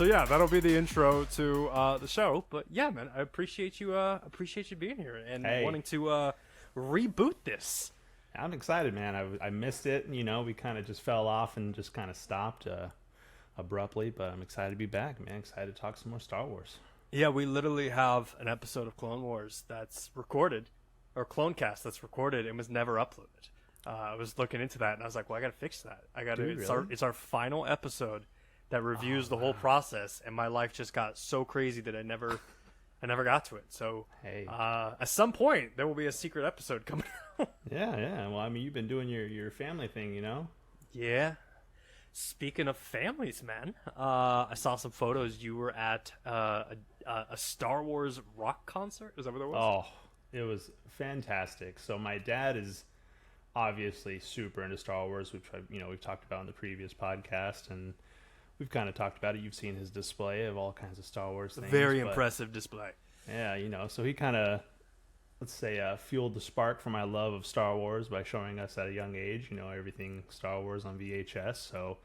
yeah, that'll be the intro to the show. But yeah, man, I appreciate you being here and wanting to reboot this. I'm excited, man. I missed it. You know, we kind of just fell off and just kind of stopped abruptly. But I'm excited to be back, man. Excited to talk some more Star Wars. Yeah, we literally have an episode of Clone Wars that's recorded, or Clonecast that's recorded and was never uploaded. I was looking into that and I was like, well, I gotta fix that. It's our final episode that reviews the whole process, and my life just got so crazy that I never got to it. So hey, at some point there will be a secret episode coming out. Yeah. Well, I mean, you've been doing your family thing, you know. Yeah. Speaking of families, man, I saw some photos. You were at a Star Wars rock concert. Is that what it was? Oh, it was fantastic. So my dad is obviously super into Star Wars, which we've talked about in the previous podcast, and we've kind of talked about it. You've seen his display of all kinds of Star Wars things. Very impressive display. Yeah, so he kind of, let's say, fueled the spark for my love of Star Wars by showing us at a young age, everything Star Wars on VHS. So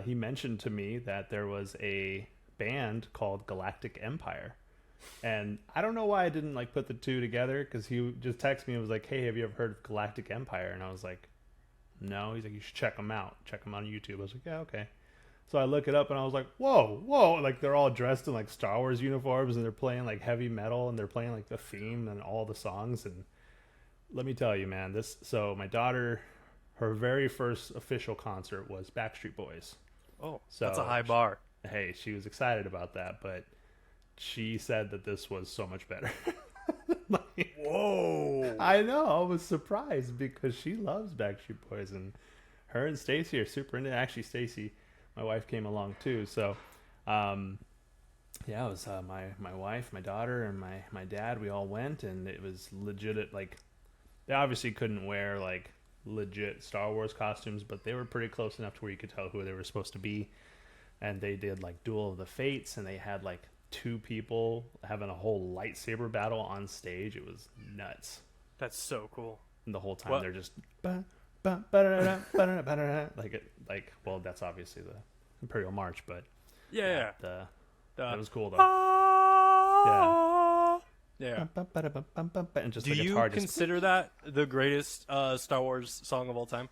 he mentioned to me that there was a band called Galactic Empire. And I don't know why I didn't put the two together, because he just texted me and was like, hey, have you ever heard of Galactic Empire? And I was like, no. He's like, you should check them out. Check them on YouTube. I was like, yeah, okay. So I look it up and I was like, whoa. They're all dressed in Star Wars uniforms, and they're playing heavy metal, and they're playing the theme and all the songs. And let me tell you, man, so my daughter, her very first official concert was Backstreet Boys. Oh, so that's a high bar. Hey, she was excited about that, but she said that this was so much better. Whoa. I know. I was surprised because she loves Backstreet Boys, and her and Stacy are super into it. Actually, Stacy, my wife, came along too. So, it was my wife, my daughter, and my dad. We all went, and it was legit. They obviously couldn't wear legit Star Wars costumes, but they were pretty close enough to where you could tell who they were supposed to be. And they did Duel of the Fates, and they had two people having a whole lightsaber battle on stage. It was nuts. That's so cool. And the whole time they're just well, that's obviously the Imperial March, but that was cool though. Yeah. And just do you consider that the greatest Star Wars song of all time?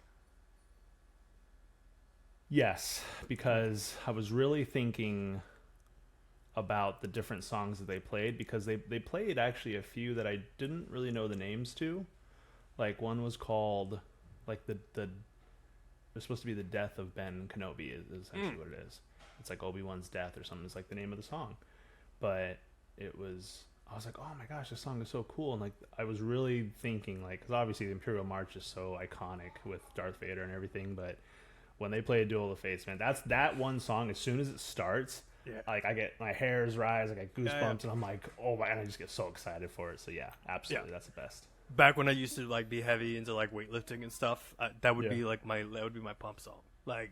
Yes, because I was really thinking about the different songs that they played, because they played actually a few that I didn't really know the names to. One was called it was supposed to be the death of Ben Kenobi is essentially what it is. It's Obi-Wan's death or something. It's the name of the song. But I was like, oh my gosh, this song is so cool. And I was really thinking because obviously the Imperial March is so iconic with Darth Vader and everything, but when they play Duel of the Fates, man, that one song, as soon as it starts, I get my hairs rise, I get goosebumps, and I'm like, oh my, and I just get so excited for it. So yeah, absolutely, that's the best. Back when I used to be heavy into weightlifting and stuff, that would be my pump song. I'm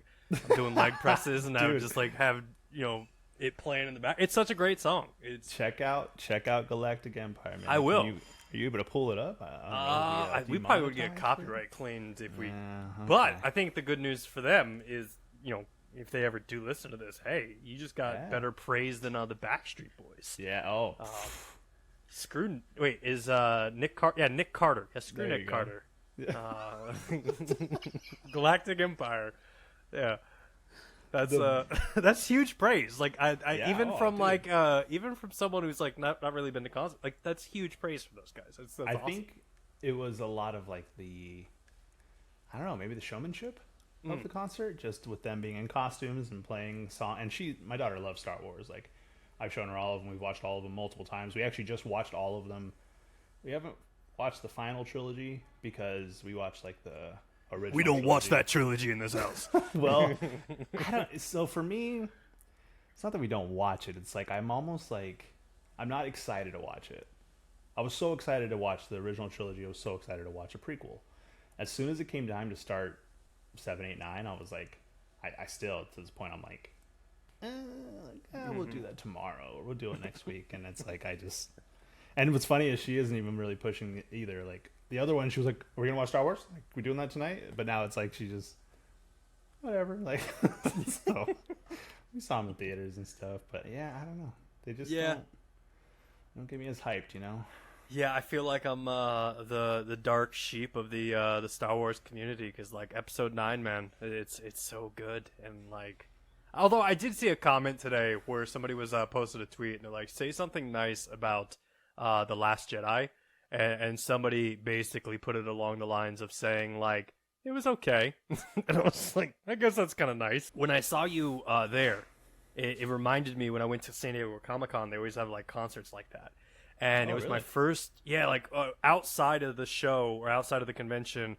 doing leg presses, and I would just have it playing in the back. It's such a great song. Check out Galactic Empire, man. I will. Are you able to pull it up? We probably would get copyright claimed if we. Okay. But I think the good news for them is, if they ever do listen to this, hey, you just got better praise than the Backstreet Boys. Yeah. Oh. Screw. Wait, is Nick Carter? Yeah, Nick Carter. Yeah, screw Nick Carter. Galactic Empire. Yeah. That's huge praise. Even from someone who's not really been to concert, that's huge praise for those guys. That's I awesome. think it was a lot of the, I don't know, maybe the showmanship of the concert, just with them being in costumes and playing song. And my daughter loves Star Wars. I've shown her all of them. We've watched all of them multiple times. We actually just watched all of them. We haven't watched the final trilogy because we watched the original. We don't watch that trilogy in this house. Well, so for me, it's not that we don't watch it. It's I'm almost I'm not excited to watch it. I was so excited to watch the original trilogy. I was so excited to watch a prequel. As soon as it came time to start 7, 8, 9, I was I still, to this point, I'm we'll do that tomorrow, or we'll do it next week. And it's and what's funny is she isn't even really pushing it either. The other one, she was like, are we going to watch Star Wars? We doing that tonight? But now it's she just, whatever. So, We saw them in theaters and stuff, but yeah, I don't know. They just don't get me as hyped, you know? Yeah, I feel like I'm the dark sheep of the Star Wars community because like Episode 9, man, it's so good. And like, although I did see a comment today where somebody was posted a tweet and they're like, say something nice about The Last Jedi, and somebody basically put it along the lines of saying like it was okay. And I was like, I guess that's kind of nice. When I saw you there, it reminded me when I went to San Diego Comic-Con, they always have like concerts like that. And it was really? My first, outside of the show or outside of the convention,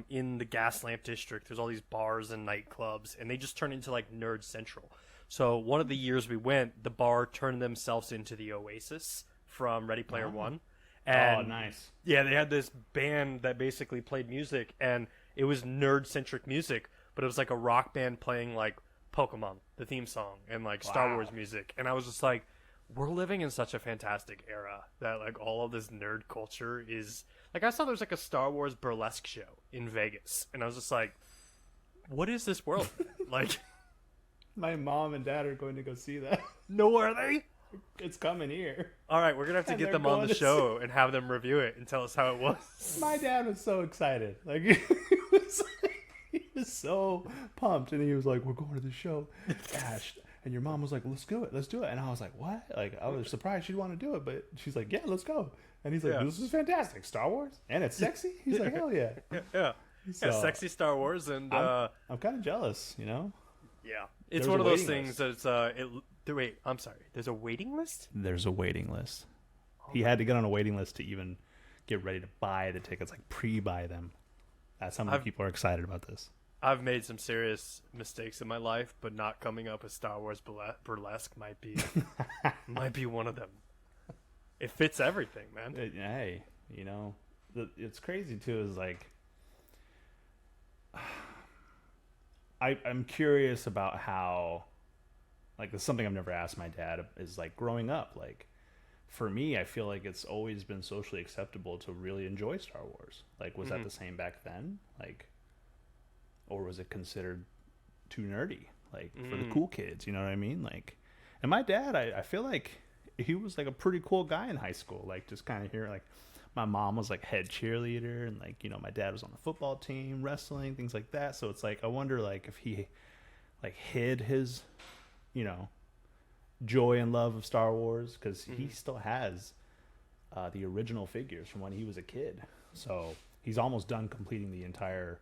in the Gaslamp District, there's all these bars and nightclubs, and they just turn into like Nerd Central. So one of the years we went, the bar turned themselves into the Oasis from Ready Player One. And, nice. Yeah, they had this band that basically played music, and it was nerd-centric music, but it was like a rock band playing like Pokemon, the theme song, and like Star Wars music. And I was just like, we're living in such a fantastic era that like all of this nerd culture is like, I saw there's like a Star Wars burlesque show in Vegas, and I was just like, what is this world? Like, my mom and dad are going to go see that. No, are they? It's coming here. All right, we're gonna have to get them on the show and have them review it and tell us how it was. My dad was so excited, like he was so pumped, and he was like, "We're going to the show, Ash." And your mom was like, let's do it. And I was like, what? Like, I was surprised she'd want to do it, but she's like, yeah, let's go. And he's like, this is fantastic. Star Wars? And it's sexy? He's like, hell yeah. Yeah. So, sexy Star Wars. And I'm kind of jealous, you know? Yeah. It's one of those things that it's, wait, I'm sorry. There's a waiting list? There's a waiting list. He had to get on a waiting list to even get ready to buy the tickets, like pre-buy them. That's how many people are excited about this. I've made some serious mistakes in my life, but not coming up with Star Wars burlesque might be one of them. It fits everything, man. Hey, you know, it's crazy too. Is like, I'm curious about how, like, it's something I've never asked my dad. Is like growing up, like, for me, I feel like it's always been socially acceptable to really enjoy Star Wars. Like, was that the same back then? Like. Or was it considered too nerdy, like for the cool kids? You know what I mean? Like, and my dad, I feel like he was like a pretty cool guy in high school. Like, just kind of hearing, like, my mom was like head cheerleader, and like, you know, my dad was on the football team, wrestling, things like that. So it's like, I wonder like if he like hid his, you know, joy and love of Star Wars, because he still has the original figures from when he was a kid. So he's almost done completing the entire,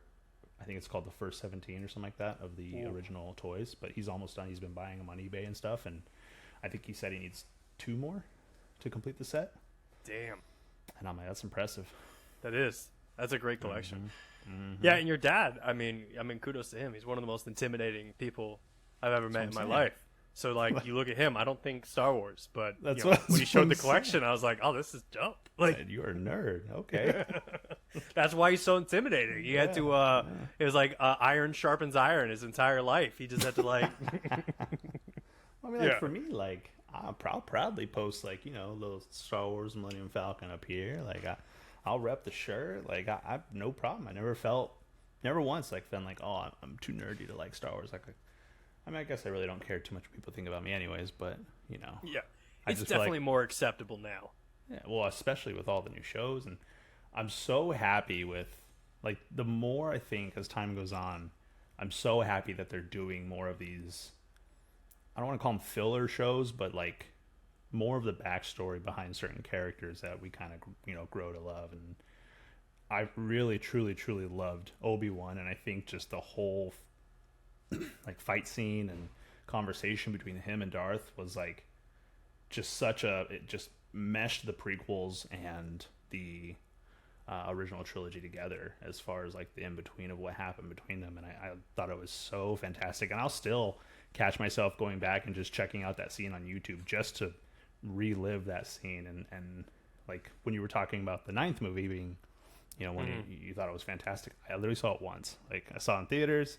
I think it's called the first 17 or something like that of the original toys, but he's almost done. He's been buying them on eBay and stuff, and I think he said he needs 2 more to complete the set. Damn. And I'm like, that's impressive. That is. That's a great collection. Yeah, and your dad, I mean, kudos to him. He's one of the most intimidating people I've ever met in my life. So, like, you look at him, I don't think Star Wars, but that's when he showed the collection, I was like, oh, this is dope. Like, you're a nerd. Okay. That's why he's so intimidating. He had to, it was like iron sharpens iron his entire life. He just had to, like. I mean, like, for me, like, I'll proudly post, like, you know, a little Star Wars Millennium Falcon up here. Like, I'll rep the shirt. Like, I have no problem. I never once, like, been like, oh, I'm too nerdy to like Star Wars. Like, I mean, I guess I really don't care too much what people think about me anyways, but, you know. Yeah. It's definitely more acceptable now. Yeah, well, especially with all the new shows. And I'm so happy with, like, the more I think as time goes on, I'm so happy that they're doing more of these, I don't want to call them filler shows, but, like, more of the backstory behind certain characters that we kind of, you know, grow to love. And I really, truly, truly loved Obi-Wan, and I think just the whole like fight scene and conversation between him and Darth was like just it just meshed the prequels and the original trilogy together as far as like the in-between of what happened between them. And I thought it was so fantastic, and I'll still catch myself going back and just checking out that scene on YouTube just to relive that scene. And like when you were talking about the 9th movie being, you know, when you thought it was fantastic, I literally saw it once. Like, I saw it in theaters.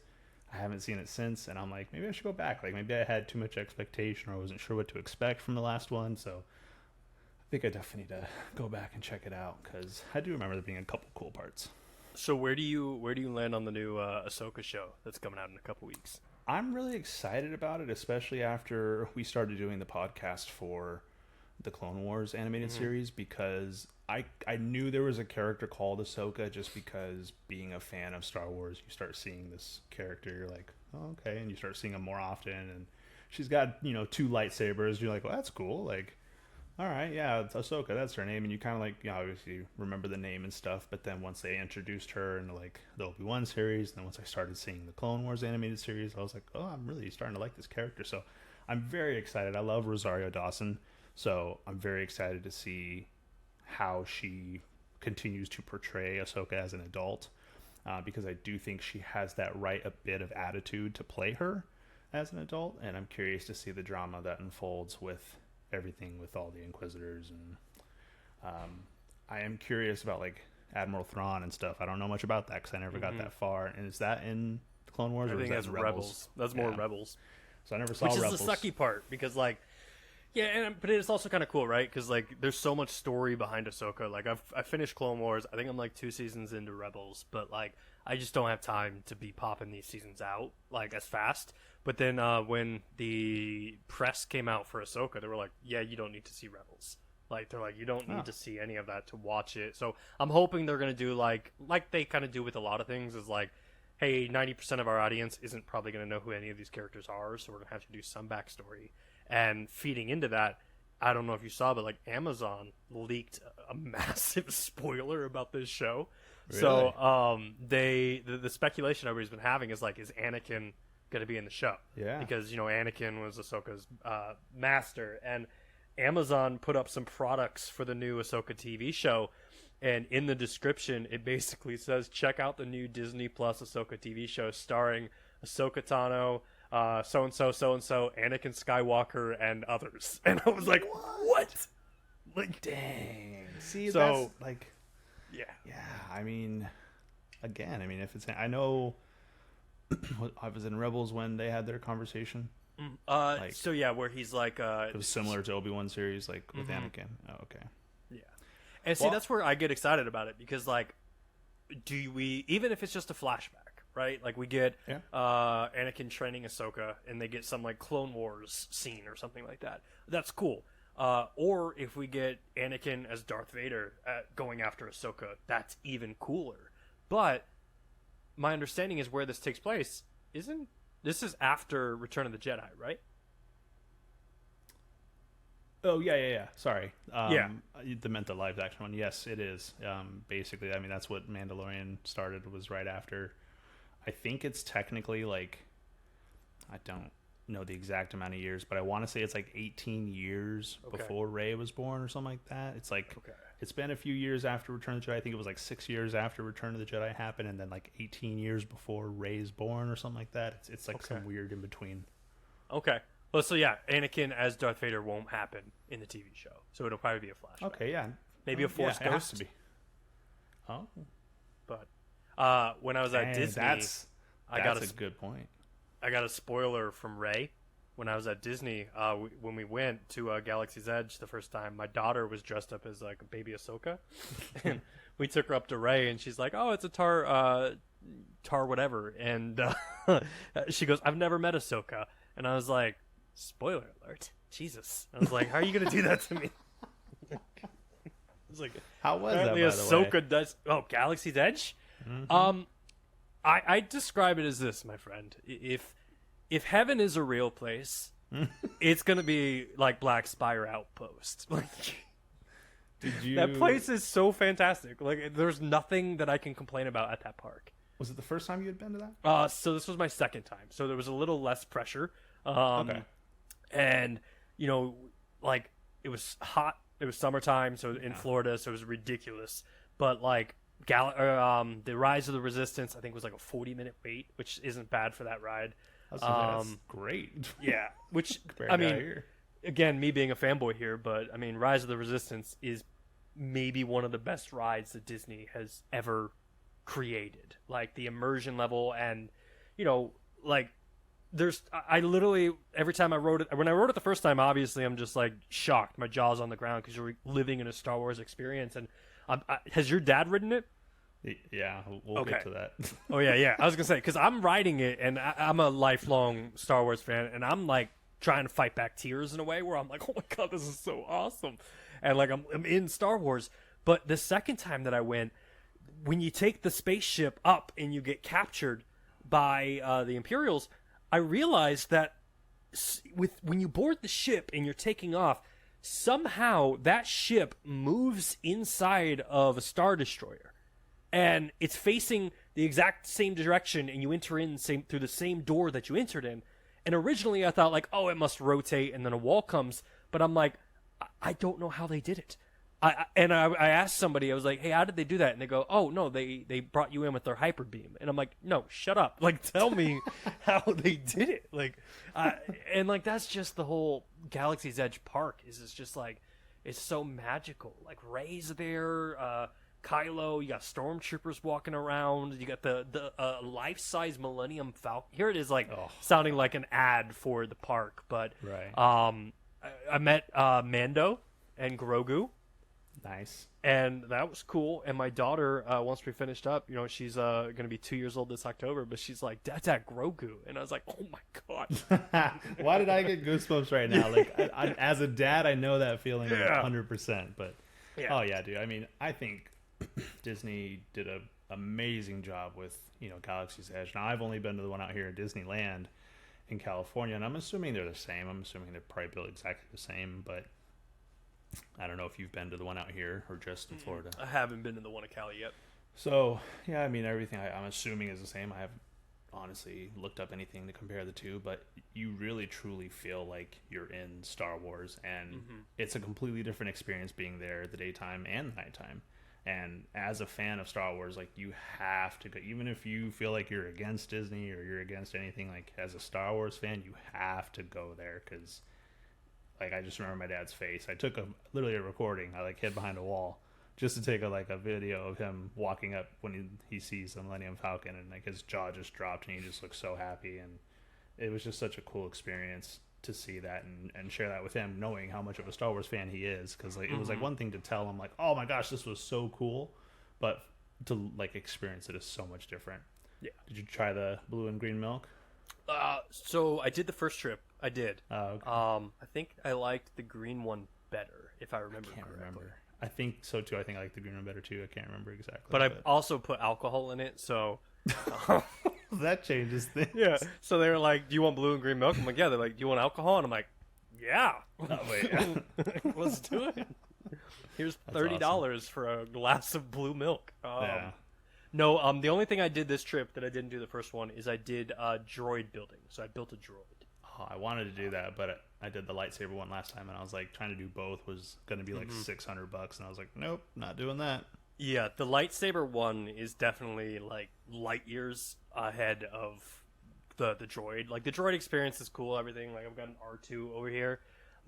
I haven't seen it since, and I'm like, maybe I should go back. Like, maybe I had too much expectation, or I wasn't sure what to expect from the last one. So I think I definitely need to go back and check it out, because I do remember there being a couple cool parts. So where do you land on the new Ahsoka show that's coming out in a couple weeks? I'm really excited about it, especially after we started doing the podcast for the Clone Wars animated series, because I knew there was a character called Ahsoka, just because being a fan of Star Wars, you start seeing this character, you're like, oh, okay, and you start seeing them more often, and she's got, 2 lightsabers, you're like, well, that's cool, like, all right, yeah, it's Ahsoka, that's her name, and you kind of like, obviously remember the name and stuff, but then once they introduced her in like the Obi-Wan series, and then once I started seeing the Clone Wars animated series, I was like, oh, I'm really starting to like this character, so I'm very excited. I love Rosario Dawson, so I'm very excited to see how she continues to portray Ahsoka as an adult, because I do think she has that a bit of attitude to play her as an adult, and I'm curious to see the drama that unfolds with everything with all the Inquisitors, and I am curious about like Admiral Thrawn and stuff. I don't know much about that because I never got that far. And is that in Clone Wars? I think that's Rebels. That's more Rebels. So I never saw Rebels. Which is the sucky part, because like, yeah, but it's also kind of cool, right? Because like, there's so much story behind Ahsoka. Like, I finished Clone Wars. I think I'm like 2 seasons into Rebels, but like, I just don't have time to be popping these seasons out like as fast. But then when the press came out for Ahsoka, they were like, yeah, you don't need to see Rebels. Like, they're like, you don't need to see any of that to watch it. So I'm hoping they're going to do like they kind of do with a lot of things, is like, hey, 90% of our audience isn't probably going to know who any of these characters are, so we're going to have to do some backstory. And feeding into that, I don't know if you saw, but like Amazon leaked a massive spoiler about this show. Really? So the speculation everybody's been having is like, is Anakin going to be in the show? Yeah. Because, Anakin was Ahsoka's master, and Amazon put up some products for the new Ahsoka TV show, and in the description it basically says, check out the new Disney Plus Ahsoka TV show starring Ahsoka Tano, so-and-so, Anakin Skywalker, and others. And I was like, what? Like, dang. See, so, that's like, yeah. I mean, again, if it's, I know I was in Rebels when they had their conversation. So yeah, where he's like, it was similar to Obi-Wan series, like with Anakin. Oh, okay. Yeah. And see, that's where I get excited about it, because like, do we, even if it's just a flashback, right? Like, we get Anakin training Ahsoka, and they get some like Clone Wars scene or something like that. That's cool. Or if we get Anakin as Darth Vader going after Ahsoka, that's even cooler. But my understanding is where this takes place this is after Return of the Jedi, right? Oh, yeah. Sorry. You meant the live action one. Yes, it is. Basically, that's what Mandalorian started, was right after. I think it's technically like, I don't know the exact amount of years, but I want to say it's like 18 years before Rey was born or something like that. It's like, it's been a few years after Return of the Jedi. I think it was like 6 years after Return of the Jedi happened, and then like 18 years before Rey's born or something like that. It's like some weird in between. Okay. Well, so yeah, Anakin as Darth Vader won't happen in the TV show, so it'll probably be a flashback. Okay, yeah. Maybe a Force Ghost. It has to be. Oh. But when I was at Disney, that's a good point. I got a spoiler from Rey. When I was at Disney, when we went to Galaxy's Edge the first time, my daughter was dressed up as like a baby Ahsoka, and we took her up to Rey, and she's like, "Oh, it's a Tar whatever," and she goes, "I've never met Ahsoka," and I was like, "Spoiler alert, Jesus!" I was like, "How are you gonna do that to me?" I was like, "How was that?" By Ahsoka the way? does. Oh, Galaxy's Edge. Mm-hmm. I describe it as this, my friend. If heaven is a real place, it's gonna be like Black Spire Outpost. Like, that place is so fantastic. Like, there's nothing that I can complain about at that park. Was it the first time you had been to that? So this was my second time. So there was a little less pressure. Okay. And like, it was hot. It was summertime, so in Florida, so it was ridiculous. But like, the Rise of the Resistance, I think, was like a 40-minute wait, which isn't bad for that ride. That's great. Yeah, which again, me being a fanboy here, but Rise of the Resistance is maybe one of the best rides that Disney has ever created. Like, the immersion level, and like, I literally, every time I rode it, when I rode it the first time, obviously I'm just like shocked, my jaw's on the ground, because you're living in a Star Wars experience. And has your dad ridden it? Yeah, we'll get to that. Oh yeah. I was gonna say because I'm writing it, and I'm a lifelong Star Wars fan, and I'm like trying to fight back tears in a way where I'm like, oh my god, this is so awesome, and like I'm in Star Wars. But the second time that I went, when you take the spaceship up and you get captured by the Imperials, I realized that when you board the ship and you're taking off, somehow that ship moves inside of a Star Destroyer. And it's facing the exact same direction, and you enter in through the same door that you entered in. And originally I thought, like, oh, it must rotate, and then a wall comes. But I'm like, I don't know how they did it. I asked somebody, I was like, hey, how did they do that? And they go, oh, no, they brought you in with their hyper beam. And I'm like, no, shut up. Like, tell me how they did it. Like, and, like, that's just the whole Galaxy's Edge park. It's just, like, it's so magical. Like, Rey's there, Kylo, you got stormtroopers walking around, you got the life-size Millennium Falcon. Here it is, like, sounding like an ad for the park, but right. I met Mando and Grogu. Nice. And that was cool. And my daughter, once we finished up, she's going to be 2 years old this October, but she's like, Dad's at Grogu. And I was like, oh my God. Why did I get goosebumps right now? Like, I, as a dad, I know that feeling 100%, but oh yeah, dude. I mean, I think Disney did an amazing job with Galaxy's Edge. Now I've only been to the one out here in Disneyland in California, and I'm assuming they're the same. I'm assuming they're probably built exactly the same, but I don't know if you've been to the one out here or just in Florida. I haven't been to the one in Cali yet. So yeah, I mean everything I'm assuming is the same. I haven't honestly looked up anything to compare the two, but you really truly feel like you're in Star Wars, and it's a completely different experience being there the daytime and the nighttime. And as a fan of Star Wars, like, you have to go, even if you feel like you're against Disney or you're against anything, like, as a Star Wars fan, you have to go there, because, like, I just remember my dad's face. I took literally a recording. I, like, hid behind a wall just to take a video of him walking up when he sees the Millennium Falcon, and, like, his jaw just dropped and he just looked so happy. And it was just such a cool experience to see that and share that with him, knowing how much of a Star Wars fan he is, because like it was like one thing to tell him like, oh my gosh, this was so cool, but to like experience it is so much different. Yeah. Did you try the blue and green milk? So I did the first trip. I did. Okay. I think I liked the green one better, if I remember correctly. I think so too. I think I like the green one better too. I can't remember exactly. But I also put alcohol in it, so that changes things. Yeah. So they were like, do you want blue and green milk? I'm like, yeah. They're like, do you want alcohol? And I'm like, yeah. Oh, wait. Let's do it. Here's $30 for a glass of blue milk. Yeah. No, the only thing I did this trip that I didn't do the first one is I did droid building. So I built a droid. Oh, I wanted to do that, but I did the lightsaber one last time, and I was like, trying to do both was going to be like $600, and I was like, nope, not doing that. Yeah, the lightsaber one is definitely like light years ahead of the droid. Like, the droid experience is cool, everything. Like, I've got an R2 over here,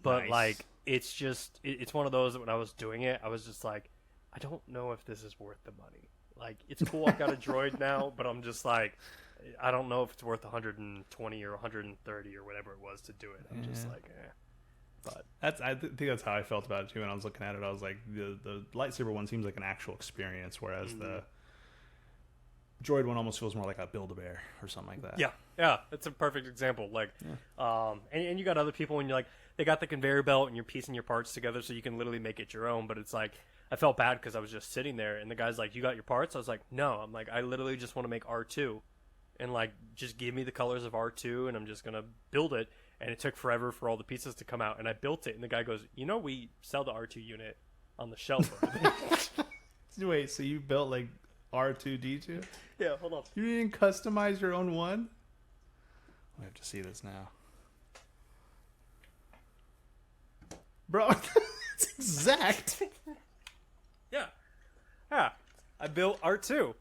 but nice. Like, it's just it's one of those that when I was doing it, I was just like, I don't know if this is worth the money. Like, it's cool, I've got a droid now, but I'm just like, I don't know if it's worth 120 or 130 or whatever it was to do it. I'm just like, eh. But I think that's how I felt about it too. When I was looking at it, I was like, the lightsaber one seems like an actual experience, whereas the droid one almost feels more like a Build-A-Bear or something like that. Yeah, that's a perfect example. Like, and you got other people, and you're like, they got the conveyor belt, and you're piecing your parts together, so you can literally make it your own. But it's like, I felt bad because I was just sitting there, and the guy's like, you got your parts? I was like, no. I'm like, I literally just want to make R2, and like, just give me the colors of R2, and I'm just gonna build it. And it took forever for all the pieces to come out, and I built it. And the guy goes, we sell the R2 unit on the shelf. Wait, so you built like R2-D2? Yeah, hold on. You didn't customize your own one? I have to see this now. Bro, it's exact. Yeah. I built R2.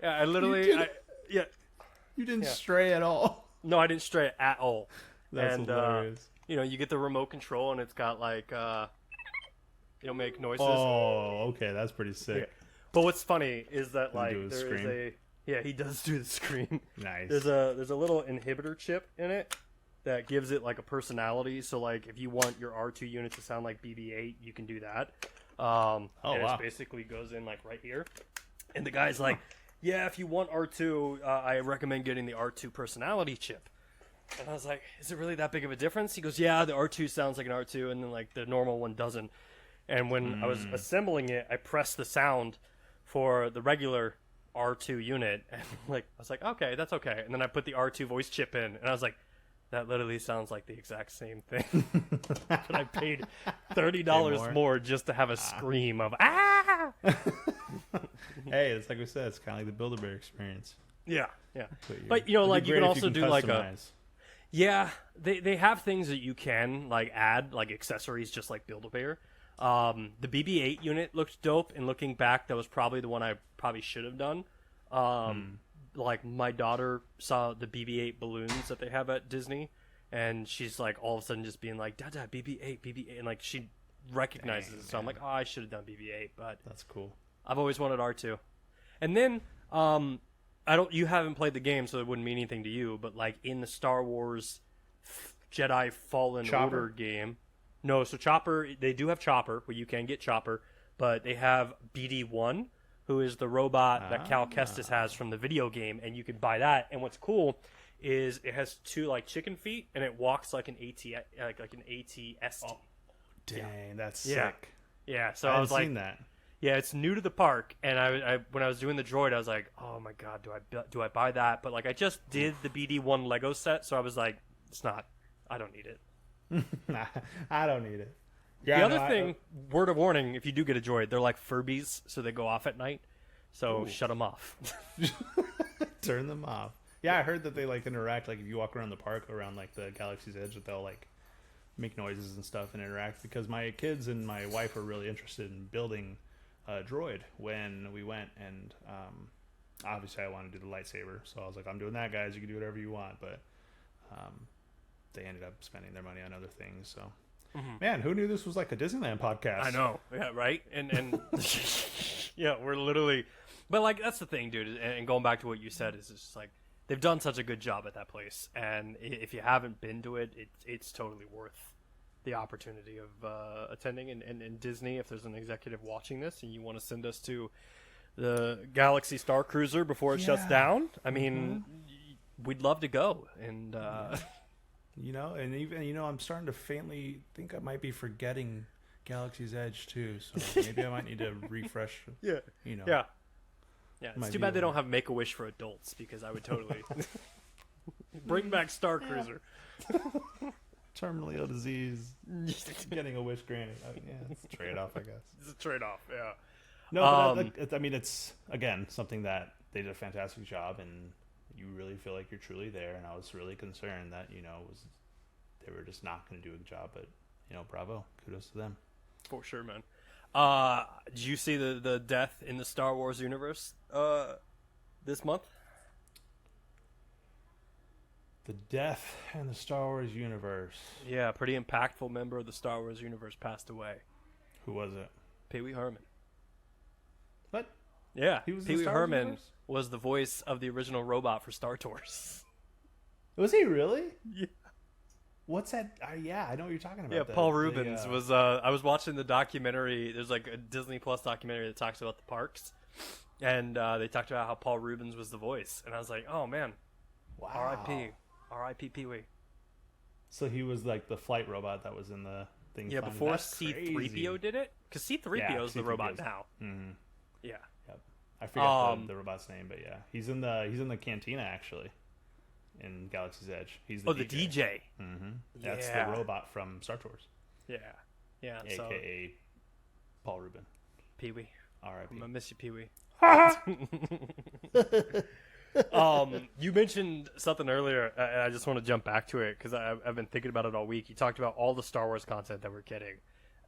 Yeah, I literally... You didn't stray at all. No, I didn't stray at all. That's hilarious. You get the remote control, and it's got like, make noises. Oh, okay, that's pretty sick. Yeah. But what's funny is that he does do the scream. Nice. There's a little inhibitor chip in it that gives it like a personality. So like, if you want your R2 unit to sound like BB-8, you can do that. It basically goes in like right here, And the guy's like, yeah, if you want R2, I recommend getting the R2 personality chip. And I was like, is it really that big of a difference? He goes, yeah, the R2 sounds like an R2, and then like the normal one doesn't. And when I was assembling it, I pressed the sound for the regular R2 unit, and like I was like, okay, that's okay. And then I put the R2 voice chip in, and I was like, that literally sounds like the exact same thing. But I paid $30 more just to have a scream of ah. Hey, it's like we said, it's kind of like the Build-A-Bear experience. Yeah. But you know, like you can also do like customize. Yeah, they have things that you can like add, like accessories, just like Build-A-Bear. The BB-8 unit looked dope, and looking back, that was probably the one I probably should have done. Like my daughter saw the BB-8 balloons that they have at Disney, and she's like all of a sudden just being like, Dada, BB-8, and like she recognizes it. So I'm like, oh, I should have done BB-8, but that's cool. I've always wanted R2. And then you haven't played the game, so it wouldn't mean anything to you, but like in the Star Wars Jedi Fallen Order game. No, so Chopper, they do have Chopper, where you can get Chopper, but they have BD-1, who is the robot that Cal Kestis has from the video game, and you can buy that. And what's cool is it has two like chicken feet, and it walks like an like an AT-ST. Oh, dang, that's sick. Yeah, so I was like, seen that. Yeah, it's new to the park, and I when I was doing the droid, I was like, oh my god, do I buy that? But like I just did the BD-1 Lego set, so I was like, I don't need it. I don't need it. Yeah, the other thing, word of warning, if you do get a droid, they're like Furbies, so they go off at night. So shut them off. Turn them off. Yeah, I heard that they like interact, like if you walk around the park around like the Galaxy's Edge, that they'll like make noises and stuff and interact, because my kids and my wife were really interested in building a droid when we went, and obviously I wanted to do the lightsaber, so I was like, I'm doing that, guys, you can do whatever you want, but they ended up spending their money on other things. So man, who knew this was like a Disneyland podcast? I know. Yeah, right. And yeah, we're literally, but like that's the thing, dude, and going back to what you said, is just like they've done such a good job at that place, and if you haven't been to it, it's totally worth the opportunity of attending. And Disney, if there's an executive watching this and you want to send us to the Galaxy Star Cruiser before it shuts down, I mean, we'd love to go. And you know, and even, you know, I'm starting to faintly think I might be forgetting Galaxy's Edge too, so maybe I might need to refresh. Yeah. You know. Yeah. It's too bad they don't have Make-A-Wish for adults, because I would totally bring back Star Cruiser. Terminally ill disease, getting a wish granted. Yeah, it's a trade-off, I guess. It's a trade-off, yeah. No, but I mean, it's, again, something that they did a fantastic job, and you really feel like you're truly there. And I was really concerned that, you know, they were just not going to do a good job. But, you know, bravo, kudos to them. For sure, man. Did you see the death in the Star Wars universe this month? The death in the Star Wars universe. Yeah, a pretty impactful member of the Star Wars universe passed away. Who was it? Pee Wee Herman. What? Yeah, he was Pee Wee Herman was the voice of the original robot for Star Tours. Was he really? Yeah. What's that? Yeah, I know what you're talking about. Yeah, Paul Rubens was. I was watching the documentary. There's like a Disney Plus documentary that talks about the parks, and they talked about how Paul Rubens was the voice, and I was like, oh man, wow. R.I.P. Pee Wee. So he was like the flight robot that was in the thing. Yeah, before C-3PO did it, because C-3PO is the robot now. Mm-hmm. Yeah. Yep. I forgot the robot's name, but yeah, he's in the cantina actually. In Galaxy's Edge, he's the DJ. Mm-hmm. That's the robot from Star Tours. Yeah. AKA Paul Rubin. Pee Wee. R.I.P. I miss you, Pee Wee. You mentioned something earlier, and I just want to jump back to it because I've been thinking about it all week. You talked about all the Star Wars content that we're getting,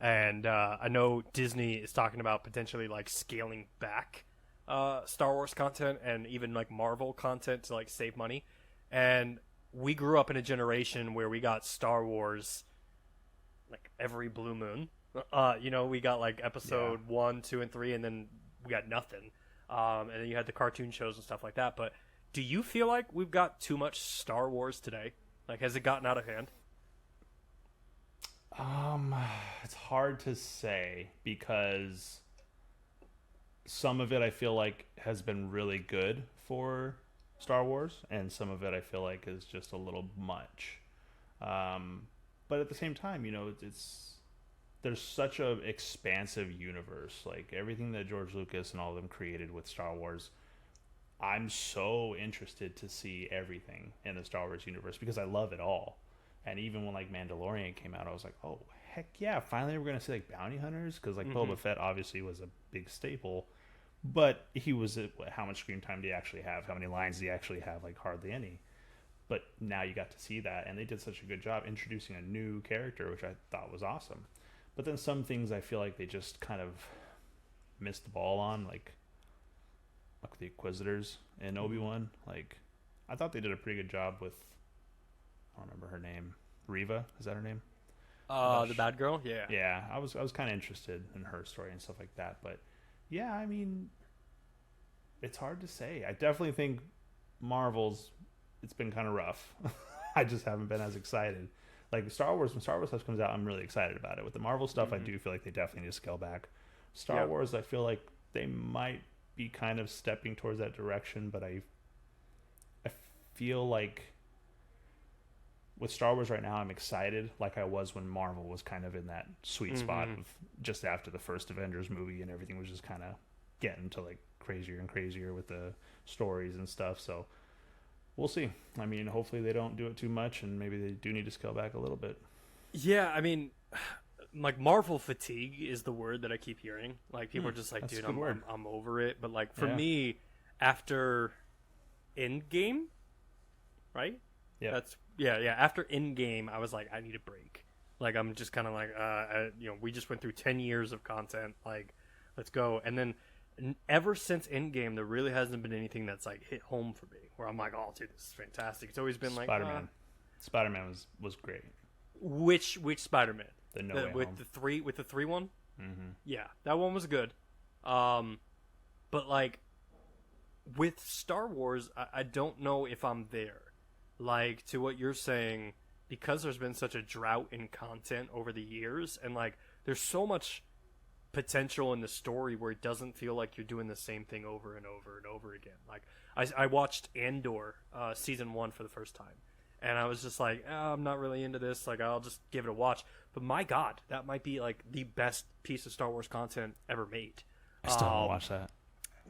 and I know Disney is talking about potentially like scaling back Star Wars content and even like Marvel content to like save money. And we grew up in a generation where we got Star Wars like every blue moon. You know, we got like episode 1, 2, and 3, and then we got nothing. And then you had the cartoon shows and stuff like that. But do you feel like we've got too much Star Wars today? Like, has it gotten out of hand? It's hard to say, because some of it I feel like has been really good for Star Wars, and some of it I feel like is just a little much. But at the same time, you know, there's such a expansive universe. Like everything that George Lucas and all of them created with Star Wars, I'm so interested to see everything in the Star Wars universe because I love it all. And even when like Mandalorian came out, I was like, oh heck yeah, finally we're gonna see like bounty hunters, because like Boba Fett obviously was a big staple, but he was how much screen time do you actually have? How many lines do you actually have? Like hardly any. But now you got to see that, and they did such a good job introducing a new character, which I thought was awesome. But then some things I feel like they just kind of missed the ball on, like the Inquisitors in Obi-Wan. Like, I thought they did a pretty good job with, I don't remember her name, Reva, is that her name? The bad girl? Yeah. Yeah, I was kind of interested in her story and stuff like that. But yeah, I mean, it's hard to say. I definitely think Marvel's, it's been kind of rough. I just haven't been as excited. Like Star Wars, when Star Wars stuff comes out, I'm really excited about it. With the Marvel stuff, I do feel like they definitely need to scale back. Star Wars, I feel like they might be kind of stepping towards that direction, but I feel like with Star Wars right now, I'm excited like I was when Marvel was kind of in that sweet spot of just after the first Avengers movie, and everything was just kind of getting to like crazier and crazier with the stories and stuff. So we'll see. I mean, hopefully they don't do it too much, and maybe they do need to scale back a little bit. Yeah, I mean, like Marvel fatigue is the word that I keep hearing. Like people are just like, dude, I'm over it. But like for me, after Endgame, right? Yeah. That's after Endgame, I was like, I need a break. Like I'm just kind of like, we just went through 10 years of content. Like, let's go. And then ever since Endgame, there really hasn't been anything that's like hit home for me where I'm like, oh, dude, this is fantastic. It's always been like Spider-Man was great. Which Spider-Man? The No Way with Home. the 3 one? Mm-hmm. Yeah, that one was good. But like with Star Wars, I don't know if I'm there. Like to what you're saying, because there's been such a drought in content over the years, and like there's so much potential in the story where it doesn't feel like you're doing the same thing over and over and over again. Like I watched Andor season 1 for the first time, and I was just like, I'm not really into this. Like I'll just give it a watch. But my God, that might be like the best piece of Star Wars content ever made. I still want to watch that.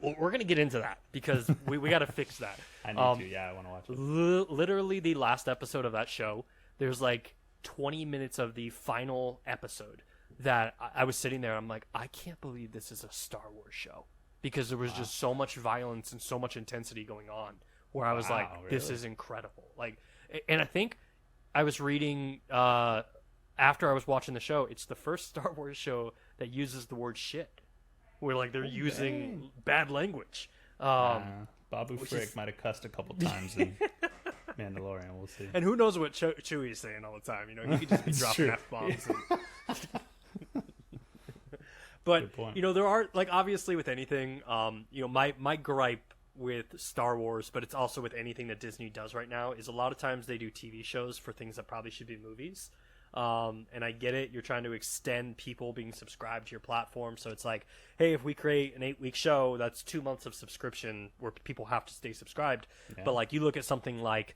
Well, we're gonna get into that because we got to fix that. I need to. Yeah, I want to watch it. Literally, the last episode of that show, there's like 20 minutes of the final episode that I was sitting there. I'm like, I can't believe this is a Star Wars show, because there was just so much violence and so much intensity going on. Where I was like, this is incredible. Like, and I think I was reading after I was watching the show, it's the first Star Wars show that uses the word shit, where like they're using bad language. Babu Frick might have cussed a couple times in Mandalorian. We'll see. And who knows what Chewie's saying all the time? You know, he could just be dropping F-bombs. But you know, there are, like, obviously with anything, you know, my gripe with Star Wars, but it's also with anything that Disney does right now, is a lot of times they do TV shows for things that probably should be movies. And I get it, you're trying to extend people being subscribed to your platform, so it's like, hey, if we create an 8-week show, that's 2 months of subscription where people have to stay subscribed. But like, you look at something like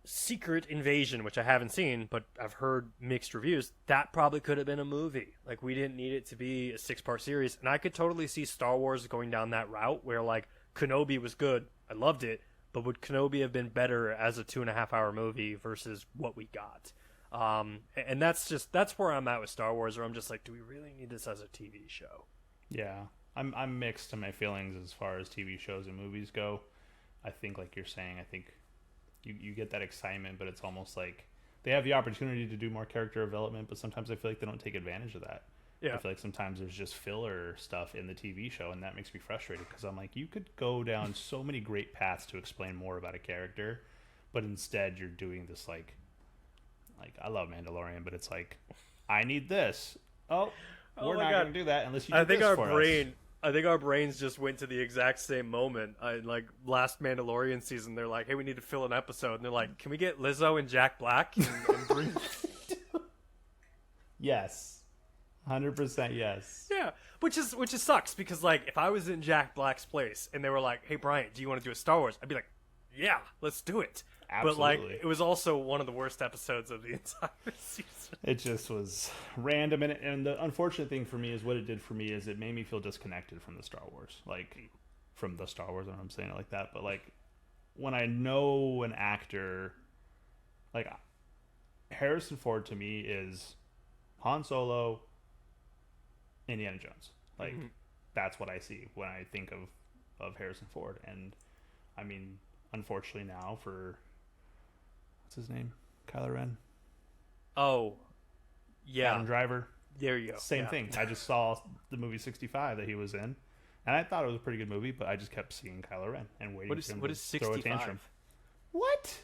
Secret Invasion, which I haven't seen, but I've heard mixed reviews, that probably could have been a movie. Like, we didn't need it to be a 6-part series. And I could totally see Star Wars going down that route where, like, Kenobi was good, I loved it, but would Kenobi have been better as a 2.5-hour movie versus what we got? And that's where I'm at with Star Wars, where I'm just like, do we really need this as a TV show? Yeah, I'm mixed in my feelings as far as TV shows and movies go. I think, like you're saying, I think you get that excitement, but it's almost like they have the opportunity to do more character development, but sometimes I feel like they don't take advantage of that. Yeah. I feel like sometimes there's just filler stuff in the TV show, and that makes me frustrated, because I'm like, you could go down so many great paths to explain more about a character, but instead you're doing this like I love Mandalorian, but it's like, I need this. We're not going to do that unless you do this for us. I think our brains just went to the exact same moment. Like last Mandalorian season, they're like, hey, we need to fill an episode. And they're like, can we get Lizzo and Jack Black and bring... Yes. 100% yes. Yeah, which sucks because like if I was in Jack Black's place and they were like, "Hey Bryant, do you want to do a Star Wars?" I'd be like, "Yeah, let's do it." Absolutely. But like it was also one of the worst episodes of the entire season. It just was random, and the unfortunate thing for me is what it did for me is it made me feel disconnected from the Star Wars, like from the Star Wars. I don't know if I'm saying it like that, but like when I know an actor, like Harrison Ford to me is Han Solo, Indiana Jones. Like that's what I see when I think of Harrison Ford. And I mean, unfortunately now for what's his name? Kylo Ren. Oh, yeah. Adam Driver. There you go. Same thing. I just saw the movie 65 that he was in, and I thought it was a pretty good movie, but I just kept seeing Kylo Ren and waiting for him to throw a tantrum. What?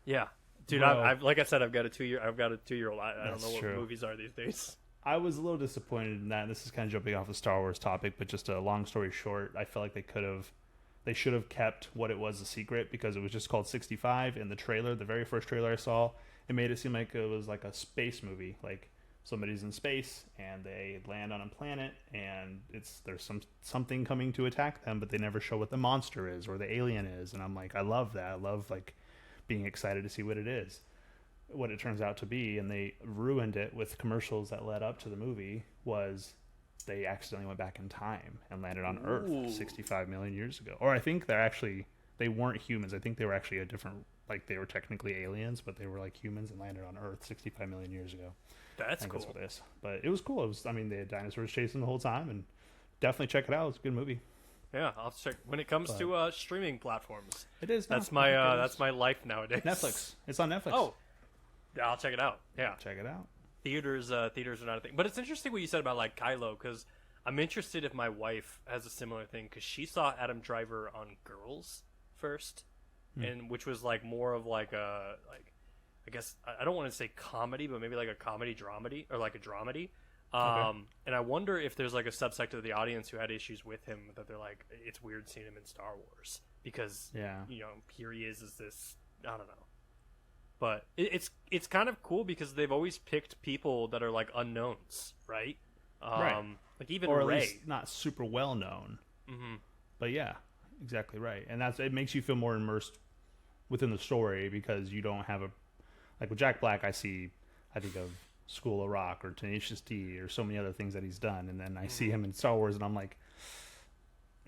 Yeah. Dude, I've like I said, I've got a 2-year-old. I don't know what movies are these days. I was a little disappointed in that. And this is kind of jumping off the Star Wars topic, but just a long story short, I felt like they should have kept what it was a secret because it was just called 65 in the trailer. The very first trailer I saw, it made it seem like it was like a space movie, like somebody's in space and they land on a planet and there's something coming to attack them, but they never show what the monster is or the alien is. And I'm like, I love that. I love like being excited to see what it is, what it turns out to be. And they ruined it with commercials that led up to the movie. Was they accidentally went back in time and landed on Earth 65 million years ago. Or I think they weren't humans. I think they were actually a different, like they were technically aliens, but they were like humans and landed on Earth 65 million years ago. That's cool. That's what it is. But it was cool. They had dinosaurs chasing the whole time, and definitely check it out. It's a good movie. Yeah, I'll check when it comes to streaming platforms. It is. That's my life nowadays. Netflix. It's on Netflix. Oh, yeah, I'll check it out. Yeah, check it out. Theaters are not a thing. But it's interesting what you said about like Kylo, because I'm interested if my wife has a similar thing, because she saw Adam Driver on Girls first, and which was like more of like a I guess I don't want to say comedy, but maybe like a comedy dramedy or like a dramedy. And I wonder if there's like a subsect of the audience who had issues with him that they're like, it's weird seeing him in Star Wars because here he is this, I don't know. But it's kind of cool because they've always picked people that are like unknowns, right? Right. Like even or at Rey. least not super well known. Mm-hmm. But yeah, exactly right. And it makes you feel more immersed within the story because you don't have like with Jack Black, I think of School of Rock or Tenacious D or so many other things that he's done, and then I see him in Star Wars and I'm like,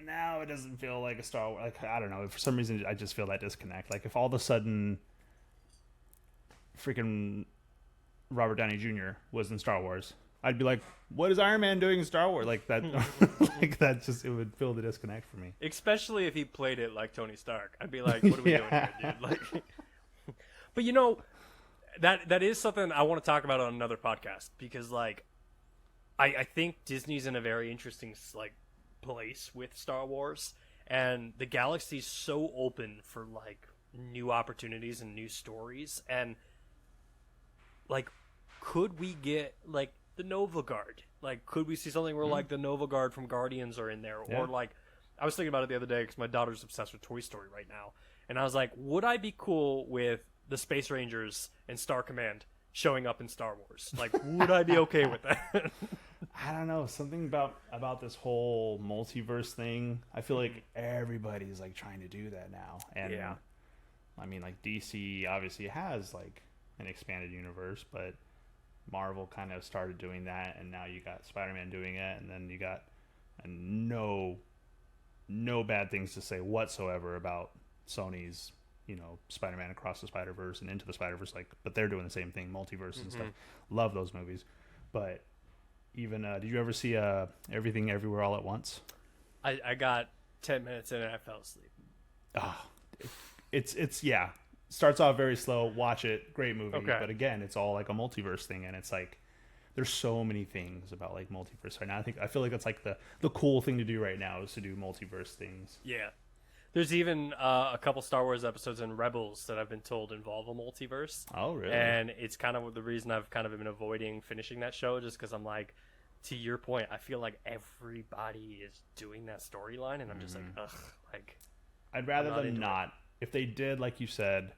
no, it doesn't feel like a Star Wars. Like, I don't know, for some reason I just feel that disconnect. Like if all of a sudden freaking Robert Downey Jr. was in Star Wars, I'd be like, what is Iron Man doing in Star Wars? Like that like that just, it would feel the disconnect for me. Especially if he played it like Tony Stark. I'd be like, what are we doing here, dude? Like but you know, that is something I want to talk about on another podcast because like I think Disney's in a very interesting like place with Star Wars, and the galaxy's so open for like new opportunities and new stories, and like could we get like the Nova Guard? Like could we see something where like the Nova Guard from Guardians are in there? Yeah. Or like I was thinking about it the other day because my daughter's obsessed with Toy Story right now, and I was like, would I be cool with the Space Rangers and Star Command showing up in Star Wars? Like, would I be okay with that? I don't know. Something about this whole multiverse thing. I feel like everybody's like trying to do that now. And yeah. I mean, like DC obviously has like an expanded universe, but Marvel kind of started doing that, and now you got Spider-Man doing it, and then you got no bad things to say whatsoever about Sony's, Spider-Man Across the Spider-Verse and Into the Spider-Verse, but they're doing the same thing, multiverse and stuff. Love those movies. But even, did you ever see Everything Everywhere All at Once? I got 10 minutes in and I fell asleep. Oh, it's yeah. Starts off very slow. Watch it. Great movie. Okay. But again, it's all like a multiverse thing, and it's like there's so many things about like multiverse right now. I feel like that's like the cool thing to do right now is to do multiverse things. Yeah. There's even a couple Star Wars episodes in Rebels that I've been told involve a multiverse. Oh, really? And it's kind of the reason I've kind of been avoiding finishing that show, just because I'm like, to your point, I feel like everybody is doing that storyline, and I'm just like, ugh. Like, I'd rather them not. If they did, like you said,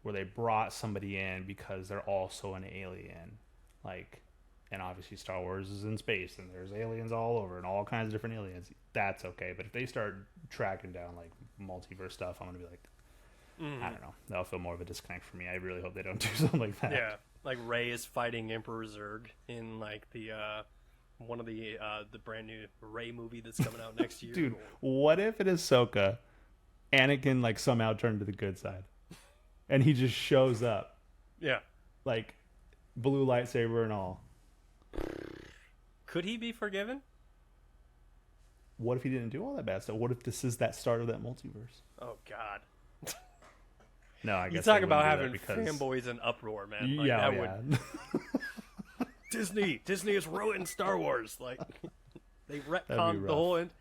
where they brought somebody in because they're also an alien, and obviously Star Wars is in space, and there's aliens all over, and all kinds of different aliens, that's okay. But if they start tracking down, like, multiverse stuff, I'm going to be like, I don't know. That'll feel more of a disconnect for me. I really hope they don't do something like that. Yeah, like Rey is fighting Emperor Zurg in, like, the one of the brand new Rey movie that's coming out next year. Dude, what if it is Ahsoka, Anakin, like, somehow turned to the good side, and he just shows up? Yeah. Like, blue lightsaber and all. Could he be forgiven? What if he didn't do all that bad stuff? What if this is that start of that multiverse? Oh, God. No, I guess you talk about having fanboys in uproar, man. Like, yeah, would... Disney is ruining Star Wars. Like, they retconned the whole end.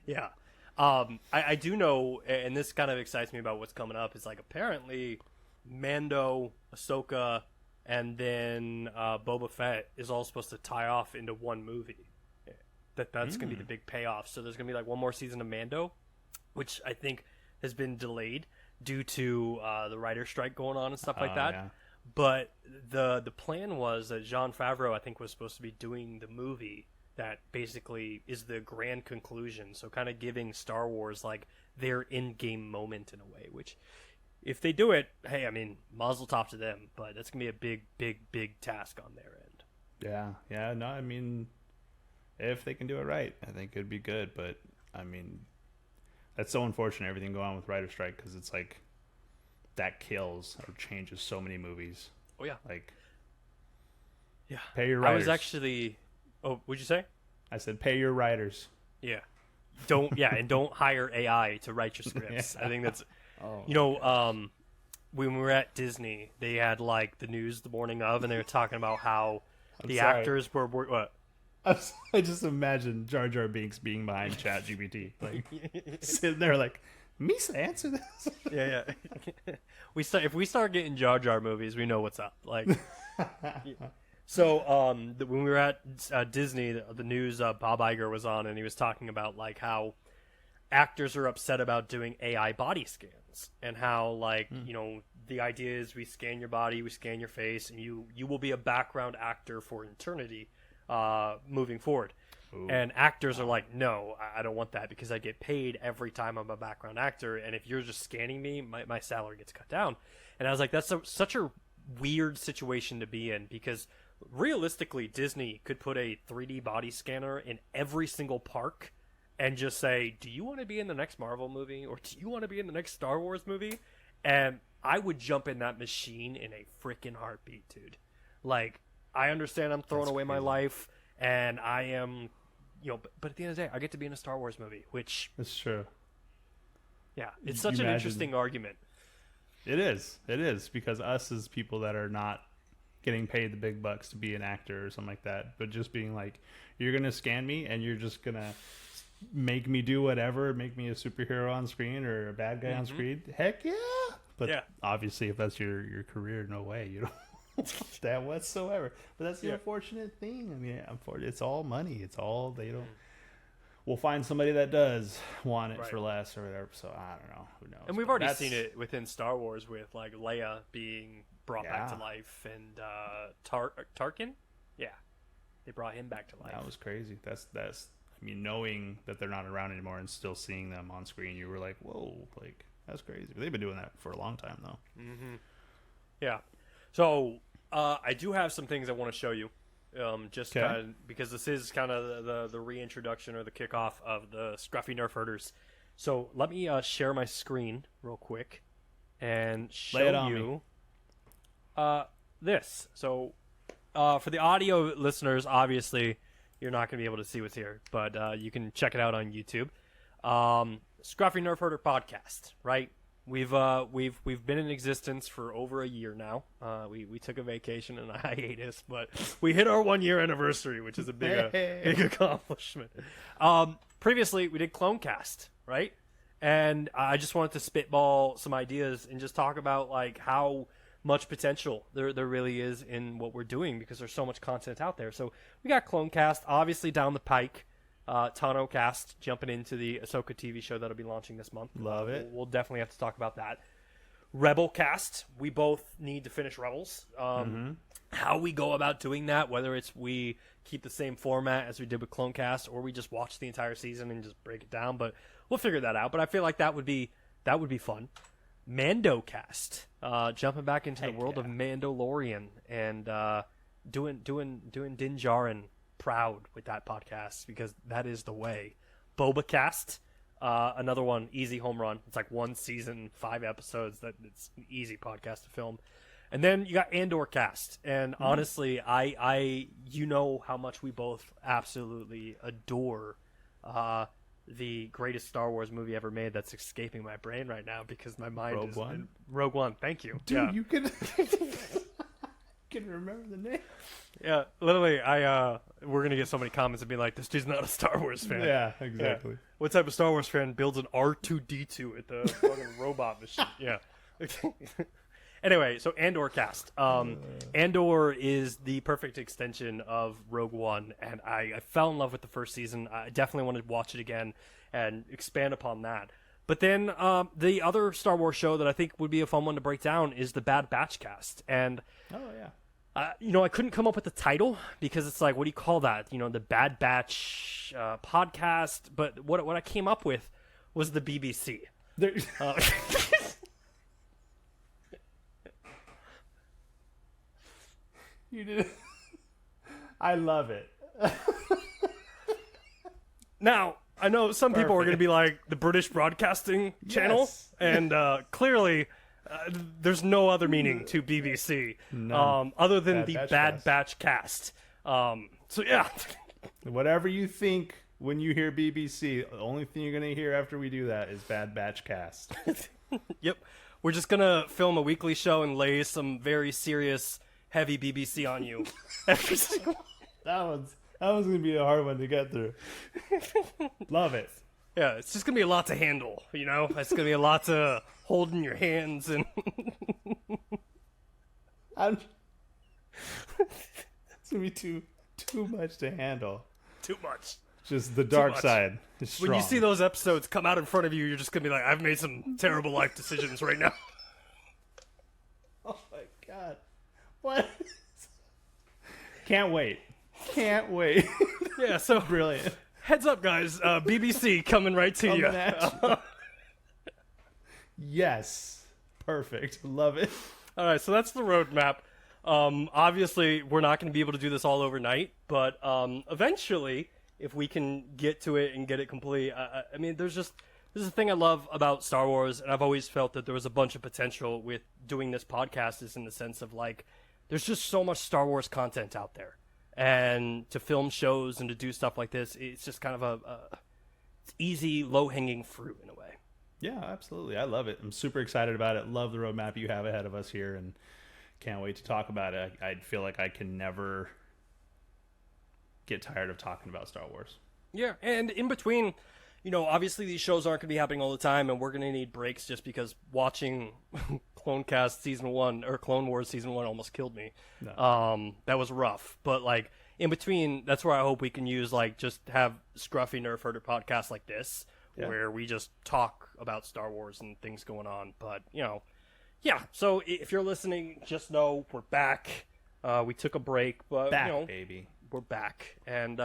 Yeah. I do know, and this kind of excites me about what's coming up, is like apparently Mando, Ahsoka, and then Boba Fett is all supposed to tie off into one movie. That's going to be the big payoff. So there's going to be like one more season of Mando, which I think has been delayed due to the writer's strike going on and stuff like that. Yeah. But the plan was that Jon Favreau, I think, was supposed to be doing the movie that basically is the grand conclusion. So kind of giving Star Wars like their in-game moment in a way, which if they do it, hey, I mean, mazel tov to them, but that's going to be a big task on their end. Yeah. No, I mean, if they can do it right, I think it'd be good. But, I mean, that's so unfortunate, everything going on with writer's strike, because it's like that kills or changes so many movies. Oh, yeah. Like, yeah. Pay your writers. I was actually... Oh, what'd you say? I said pay your writers. Yeah. And don't hire AI to write your scripts. Yeah. I think that's... when we were at Disney, they had, like, the news the morning of, and they were talking about how actors were... What? I just imagine Jar Jar Binks being behind ChatGPT, like, sitting there like, Misa, answer this. Yeah. If we start getting Jar Jar movies, we know what's up. Like... So, when we were at Disney, the news, Bob Iger was on, and he was talking about, like, how actors are upset about doing AI body scans, and how, like, the idea is we scan your body, we scan your face, and you will be a background actor for eternity moving forward. Ooh. And actors are like, no, I don't want that, because I get paid every time I'm a background actor, and if you're just scanning me, my salary gets cut down. And I was like, that's such a weird situation to be in, because... realistically, Disney could put a 3D body scanner in every single park and just say, do you want to be in the next Marvel movie? Or do you want to be in the next Star Wars movie? And I would jump in that machine in a freaking heartbeat, dude. Like, I understand I'm throwing away my life, and I am, but at the end of the day, I get to be in a Star Wars movie, which... That's true. Yeah, it's such an interesting argument. It is, because us as people that are not getting paid the big bucks to be an actor or something like that, but just being like, you're gonna scan me and you're just gonna make me do whatever, make me a superhero on screen or a bad guy on screen, heck yeah. But obviously if that's your career, no way, you don't want that whatsoever. But that's the unfortunate thing. I mean, it's all money, it's all, they don't we'll find somebody that does want it for less or whatever. So I don't know, who knows. And we've already seen it within Star Wars with like Leia being brought back to life, and Tarkin, they brought him back to life. That was crazy. That's I mean, knowing that they're not around anymore and still seeing them on screen, you were like, whoa, like, that's crazy. But they've been doing that for a long time though. Yeah. So I do have some things I want to show you, just kind of, because this is kind of the reintroduction or the kickoff of the Scruffy Nerf Herders. So let me share my screen real quick and show you this. So for the audio listeners, obviously you're not going to be able to see what's here, but you can check it out on YouTube. Scruffy Nerf Herder Podcast, right? We've been in existence for over a year now. We took a vacation and a hiatus, but we hit our 1 year anniversary, which is a big accomplishment. Previously, we did Clonecast, right? And I just wanted to spitball some ideas and just talk about like how much potential there really is in what we're doing, because there's so much content out there. So we got Clonecast, obviously down the pike. TanoCast jumping into the Ahsoka TV show that'll be launching this month. Love it. We'll definitely have to talk about that. Rebel cast. We both need to finish Rebels. How we go about doing that, whether it's we keep the same format as we did with Clone Cast, or we just watch the entire season and just break it down, but we'll figure that out. But I feel like that would be fun. Mando cast, jumping back into the world of Mandalorian and doing Din Djarin proud with that podcast, because that is the way. Boba cast, another one, easy home run. It's like 1 season, 5 episodes. It's an easy podcast to film. And then you got Andor cast, and honestly, you know how much we both absolutely adore the greatest Star Wars movie ever made. That's escaping my brain right now because my mind Rogue is One? in Rogue One. Thank you, Dude. You can can remember the name. Yeah, literally, we're gonna get so many comments and be like, "This dude's not a Star Wars fan." Yeah, exactly. Yeah. What type of Star Wars fan builds an R2D2 at the fucking robot machine? Yeah. Anyway, so Andor cast. Andor is the perfect extension of Rogue One, and I fell in love with the first season. I definitely want to watch it again and expand upon that. But then the other Star Wars show that I think would be a fun one to break down is the Bad Batch cast. And I couldn't come up with the title because it's like, what do you call that? The Bad Batch podcast. But what I came up with was the BBC. You did. I love it. Now, I know some people are going to be like, the British Broadcasting Channel, and clearly there's no other meaning to BBC other than the Bad Batch cast. So, yeah. Whatever you think when you hear BBC, the only thing you're going to hear after we do that is Bad Batch cast. Yep. We're just going to film a weekly show and lay some very serious, heavy BBC on you. Every single That one's going to be a hard one to get through. Love it. Yeah, it's just going to be a lot to handle, It's going to be a lot to hold in your hands and... It's going to be too much to handle. Too much. Just the dark side is strong. When you see those episodes come out in front of you, you're just going to be like, I've made some terrible life decisions right now. Oh my God. What? Can't wait. Yeah, so brilliant. Heads up, guys. BBC coming right to you. Yes. Perfect. Love it. All right, so that's the roadmap. Obviously, we're not going to be able to do this all overnight, but eventually, if we can get to it and get it complete, I mean, this is the thing I love about Star Wars, and I've always felt that there was a bunch of potential with doing this podcast, is in the sense of, like, there's just so much Star Wars content out there. And to film shows and to do stuff like this, it's just kind of it's easy, low-hanging fruit in a way. Yeah, absolutely. I love it. I'm super excited about it. Love the roadmap you have ahead of us here, and can't wait to talk about it. I feel like I can never get tired of talking about Star Wars. Yeah, and in between, obviously these shows aren't going to be happening all the time, and we're going to need breaks just because watching Clonecast Season 1 or Clone Wars Season 1 almost killed me. No. That was rough. But, like, in between, that's where I hope we can use, like, just have Scruffy Nerf Herder Podcast like this, where we just talk about Star Wars and things going on. But, yeah. So if you're listening, just know we're back. We took a break, but, baby. We're back. And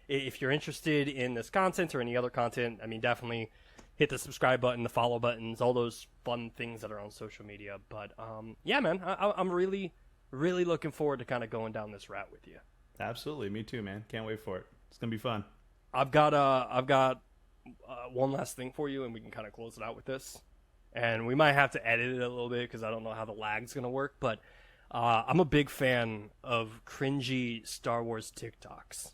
if you're interested in this content or any other content, I mean, definitely hit the subscribe button, the follow buttons, all those fun things that are on social media. But, yeah, man, I'm really, really looking forward to kind of going down this route with you. Absolutely. Me too, man. Can't wait for it. It's going to be fun. I've got one last thing for you, and we can kind of close it out with this. And we might have to edit it a little bit because I don't know how the lag's going to work. But I'm a big fan of cringy Star Wars TikToks.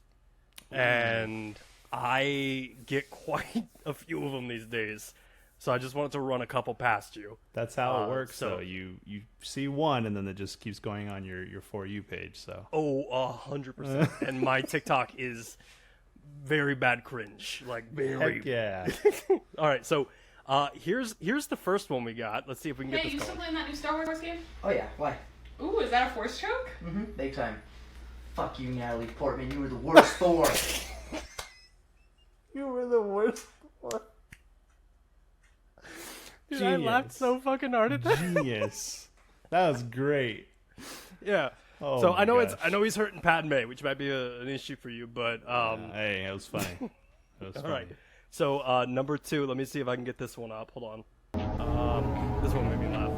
And I get quite a few of them these days. So I just wanted to run a couple past you. That's how it works. So you see one, and then it just keeps going on your For You page. So 100%. And my TikTok is very bad cringe, like very. Heck yeah. All right, so here's the first one we got. Let's see if we can get this going. Hey, you still playing that new Star Wars game? Oh yeah, why? Ooh, is that a force choke? Mm-hmm, big time. Fuck you, Natalie Portman. You were the worst Thor. You were the worst Thor. Dude, I laughed so fucking hard at that. Genius. That was great. Yeah. Oh so my I know gosh. I know he's hurting Padme, which might be an issue for you, but Hey, it was funny. It was all funny. right. So number 2, let me see if I can get this one up. Hold on. This one made me laugh.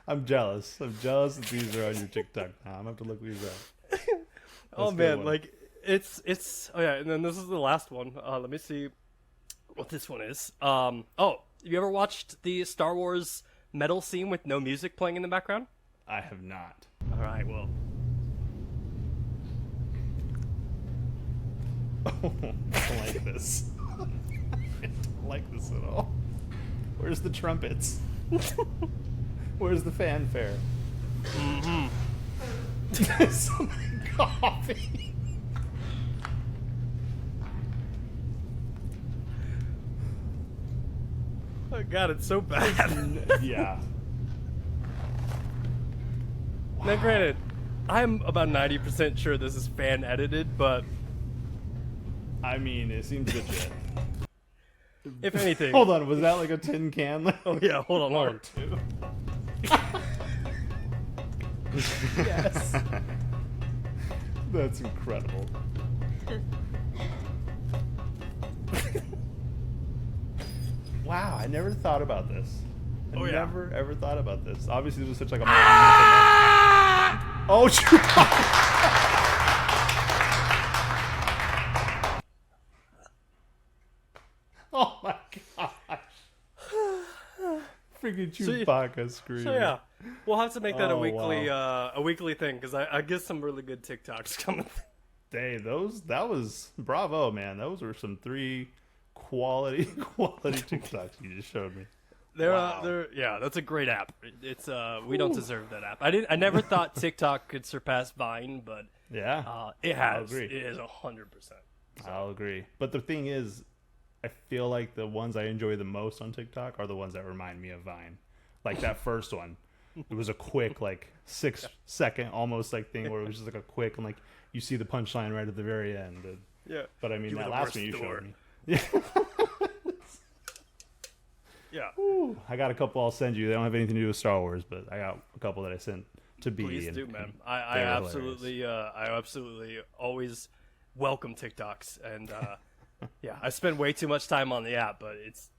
I'm jealous. I'm jealous that these are on your TikTok now. I'm gonna have to look these up. Oh a good man, one. like it's oh yeah, and then this is the last one. Let me see what this one is. Oh, have you ever watched the Star Wars medal scene with no music playing in the background? I have not. All right, well, I don't like this. I don't like this at all. Where's the trumpets? Where's the fanfare? Somebody coughing. oh god, it's so bad. Yeah. Now, granted, I'm about 90% sure this is fan edited, but I mean, it seems legit. if anything, Hold on, was that like a tin can? oh yeah, hold on. Yes. That's incredible. Wow, I never thought about this. I Oh, yeah. never ever thought about this. Obviously, this was such like a. Oh, oh my gosh! Freaking Chewbacca scream. So yeah, we'll have to make that Oh, a weekly thing because I get some really good TikToks coming. Dang, that was bravo, man. Those were some 3 quality TikToks you just showed me. Yeah, that's a great app. It's we don't deserve that app. I never thought TikTok could surpass Vine, but Yeah, it has. agree. It is 100%. I'll agree. But the thing is, I feel like the ones I enjoy the most on TikTok are the ones that remind me of Vine. Like that first one, it was a quick, like 6-second almost like thing where it was just like a quick and like you see the punchline right at the very end. Yeah, But I mean, You were that the last worst one you store. showed me. Yeah. yeah. Ooh, I got a couple I'll send you. They don't have anything to do with Star Wars, but I got a couple that I sent to B. Please and, do, man. and I they were absolutely always welcome TikToks, and yeah, I spend way too much time on the app, but it's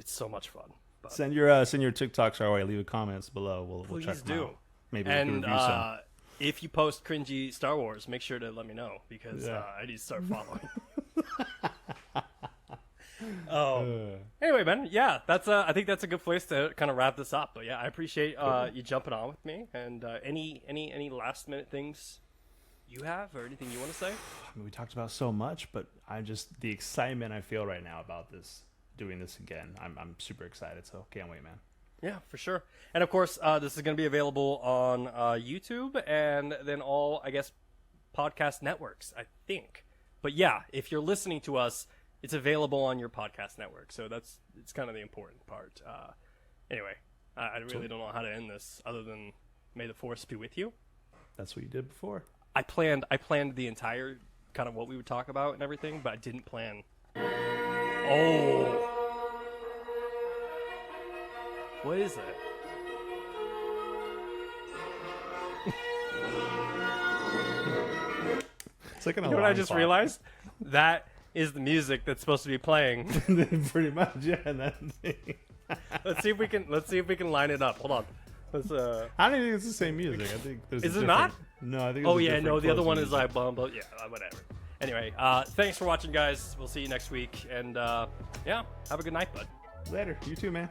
so much fun. But Send your TikToks our way. Leave a comments below. We'll please check them do. out. Maybe we can And review some. if you post cringy Star Wars, make sure to let me know because Yeah. I need to start following. Anyway, man, yeah, that's I think that's a good place to kind of wrap this up. But yeah, I appreciate you jumping on with me. And any last minute things you have or anything you want to say? I mean, we talked about so much, but the excitement I feel right now about doing this again. I'm super excited. So can't wait, man. Yeah, for sure. And of course, this is going to be available on YouTube and then all, I guess, podcast networks, I think. But yeah, if you're listening to us, it's available on your podcast network. So it's kind of the important part. Anyway, I really don't know how to end this other than may the force be with you. That's what you did before. I planned the entire kind of what we would talk about and everything, but I didn't plan. Oh. What is that? It's like an You know what I alarm just clock. realized? That is the music that's supposed to be playing. Pretty much, yeah. And that thing. Let's see if we can line it up. Hold on. Let's I don't think it's the same music. I think there's. Is a it different- not? No, I think. It's Oh a yeah, different no, the other closing one is music. like bum bum. Yeah, whatever. Anyway, thanks for watching, guys. We'll see you next week, and yeah, have a good night, bud. Later. You too, man.